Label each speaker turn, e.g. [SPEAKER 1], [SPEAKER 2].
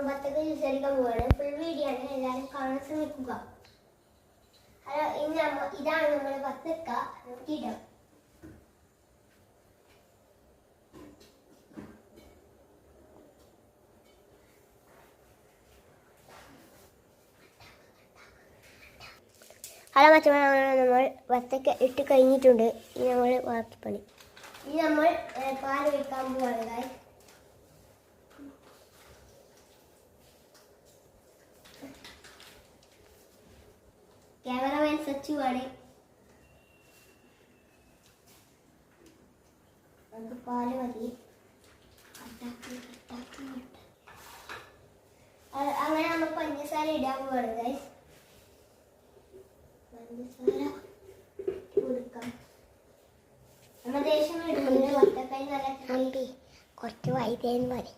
[SPEAKER 1] വത്തക്ക ജ്യൂസ് അടിക്കാൻ പോവാണ്. ഫുൾ വീഡിയോ ആണ്, എല്ലാവരും കാണാൻ ശ്രമിക്കുക. ഇതാണ് നമ്മുടെ വത്തക്ക. ഇടാം. ഹലോ മച്ചന്മാർ, നമ്മൾ വത്തക്ക ഇട്ട് കഴിഞ്ഞിട്ടുണ്ട്. ഇനി നമ്മൾ ബാക്കി പണി. ഇനി നമ്മൾ പാൽ ഒഴിക്കാൻ പോവാണ്. ക്യാമറമാൻ സച്ചുവാണ്. നമുക്ക് പാല് മതി. അങ്ങനെ നമ്മൾ പഞ്ചസാര ഇടാൻ പോവാണ് ഗൈസ്. പഞ്ചസാര കൊടുക്കാം. നമ്മൾ ദേശം എടുക്കുന്നത് വത്തക്കായി നല്ല കുറച്ച് വൈദ്യം മതി.